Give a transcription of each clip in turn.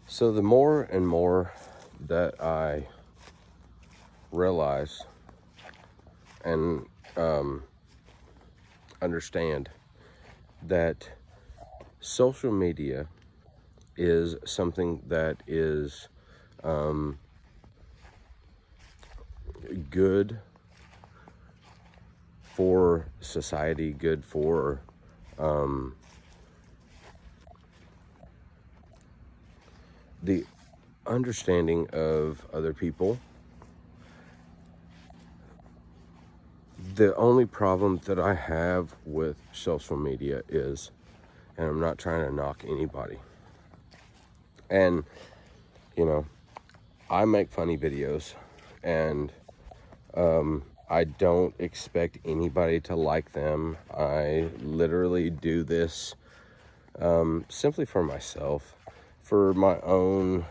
So the more and more that I realize and understand that social media is something that is good for society, good for the understanding of other people. The only problem that I have with social media is, and I'm not trying to knock anybody, and you know, I make funny videos, and I don't expect anybody to like them. I literally do this simply for myself, for my own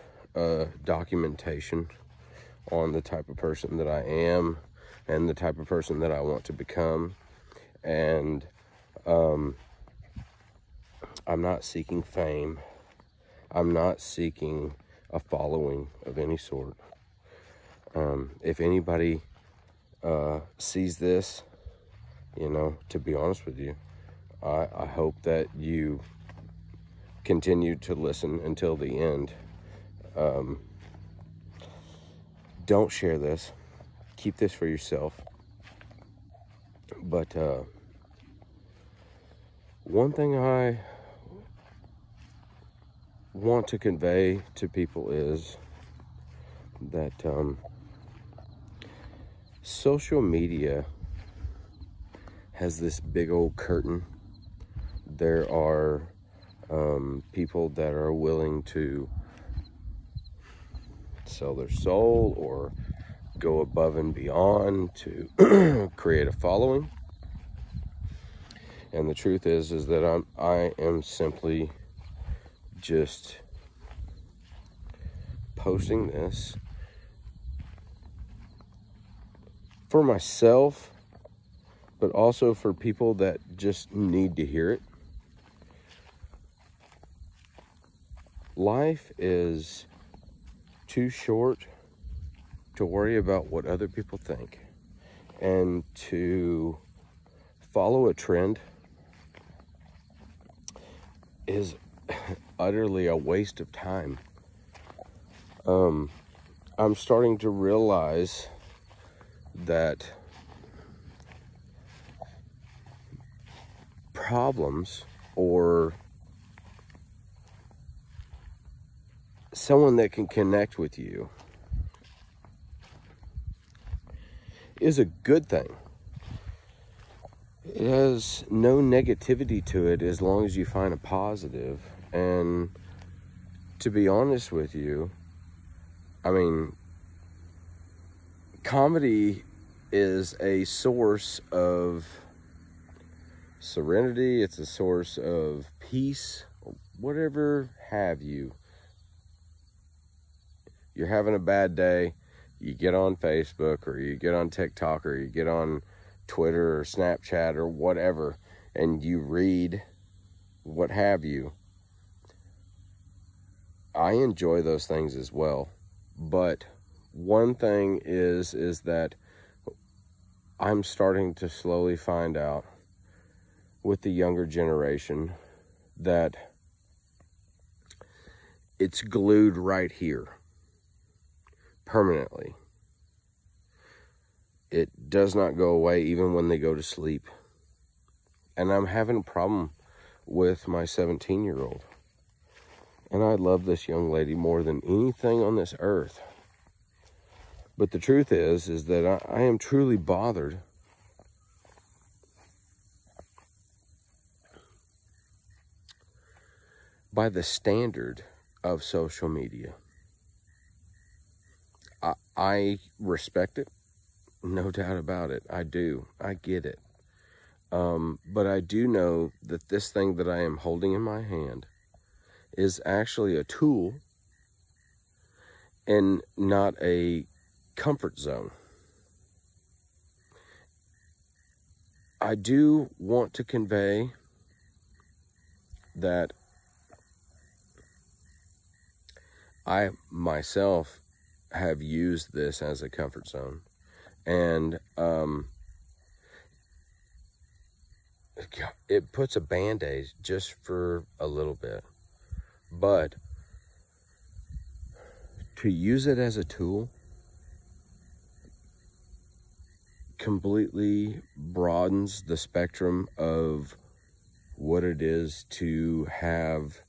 documentation on the type of person that I am and the type of person that I want to become. And I'm not seeking fame. I'm not seeking a following of any sort. If anybody sees this, you know, to be honest with you, I hope that you continue to listen until the end. Don't share this. Keep this for yourself. But one thing I want to convey to people is that social media has this big old curtain. There are people that are willing to sell their soul or go above and beyond to create a following. And the truth is that I am simply just posting this for myself, but also for people that just need to hear it. Life is too short to worry about what other people think and to follow a trend is utterly a waste of time. I'm starting to realize that problems or someone that can connect with you is a good thing. It has no negativity to it as long as you find a positive. And to be honest with you, I mean, comedy is a source of serenity. It's a source of peace, whatever have you. You're having a bad day, you get on Facebook or you get on TikTok or you get on Twitter or Snapchat or whatever, and you read what have you. I enjoy those things as well. But one thing is that I'm starting to slowly find out with the younger generation that it's glued right here permanently. It does not go away even when they go to sleep. And I'm having a problem with my 17-year-old. And I love this young lady more than anything on this earth. But the truth is that I am truly bothered by the standard of social media. I respect it, no doubt about it. I do. I get it. But I do know that this thing that I am holding in my hand is actually a tool and not a comfort zone. I do want to convey that I myself have used this as a comfort zone. And it puts a band-aid just for a little bit. But to use it as a tool completely broadens the spectrum of what it is to have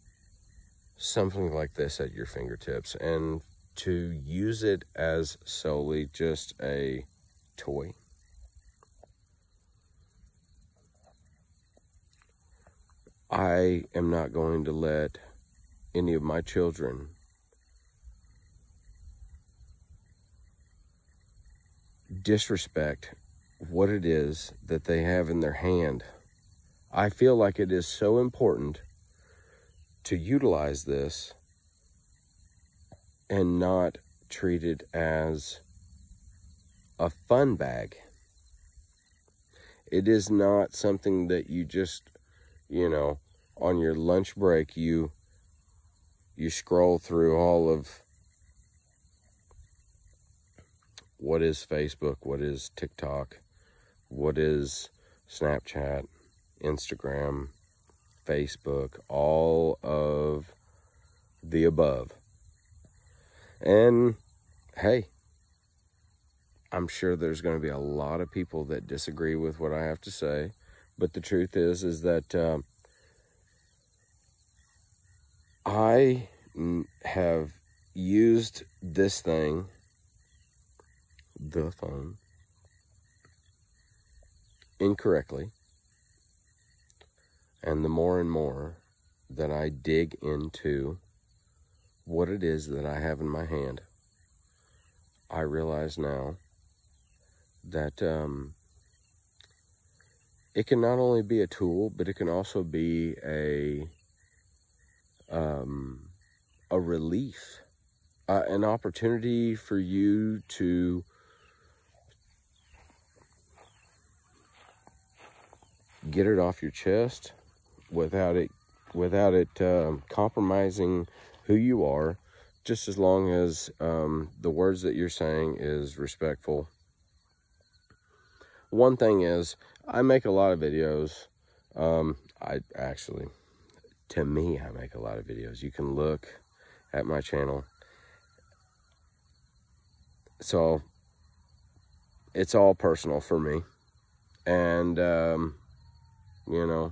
something like this at your fingertips, and to use it as solely just a toy. I am not going to let any of my children disrespect what it is that they have in their hand. I feel like it is so important to utilize this and not treat it as a fun bag. It is not something that you just, you know, on your lunch break, you scroll through all of what is Facebook, what is TikTok, what is Snapchat, Instagram, Facebook, all of the above. And hey, I'm sure there's going to be a lot of people that disagree with what I have to say, but the truth is that I have used this thing, the phone, incorrectly. And the more and more that I dig into what it is that I have in my hand, I realize now that it can not only be a tool, but it can also be a relief, an opportunity for you to get it off your chest without it compromising who you are, just as long as the words that you're saying is respectful. One thing is, I make a lot of videos. To me, I make a lot of videos. You can look at my channel. So it's all personal for me. And, you know,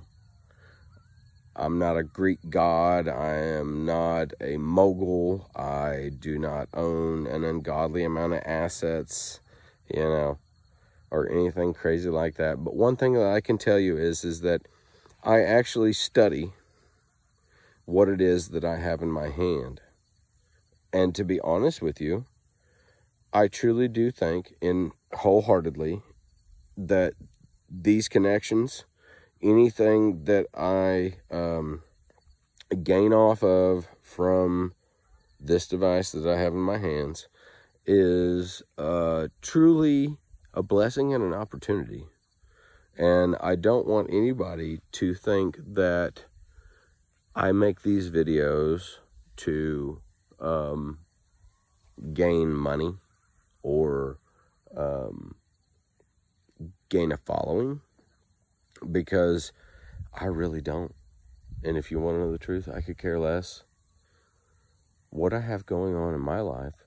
I'm not a Greek god. I am not a mogul. I do not own an ungodly amount of assets, you know, or anything crazy like that. But one thing that I can tell you is that I actually study what it is that I have in my hand. And to be honest with you, I truly do think wholeheartedly that these connections, anything that I gain off of from this device that I have in my hands, is truly a blessing and an opportunity. And I don't want anybody to think that I make these videos to gain money or gain a following, because I really don't. And if you want to know the truth, I could care less. What I have going on in my life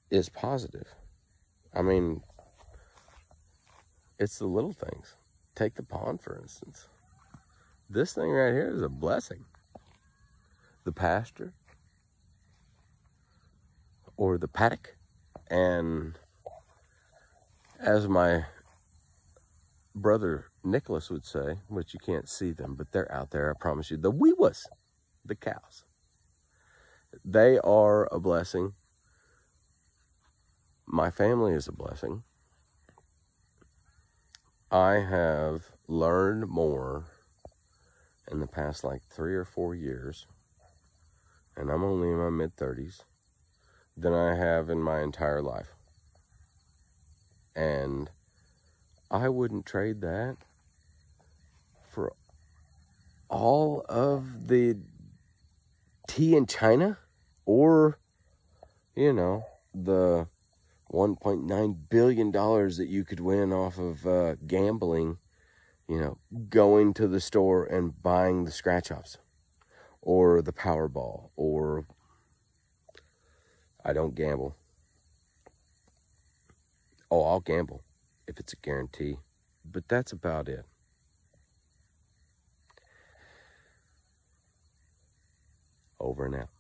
is positive. I mean, it's the little things. Take the pond, for instance. This thing right here is a blessing. The pasture, or the paddock, and as my brother Nicholas would say, which you can't see them, but they're out there, I promise you, the wee-was, the cows. They are a blessing. My family is a blessing. I have learned more in the past like 3 or 4 years, and I'm only in my mid-30s, than I have in my entire life. And I wouldn't trade that for all of the tea in China or, you know, the $1.9 billion that you could win off of gambling, you know, going to the store and buying the scratch-offs or the Powerball, or I don't gamble. Oh, I'll gamble if it's a guarantee, but that's about it. Over and out.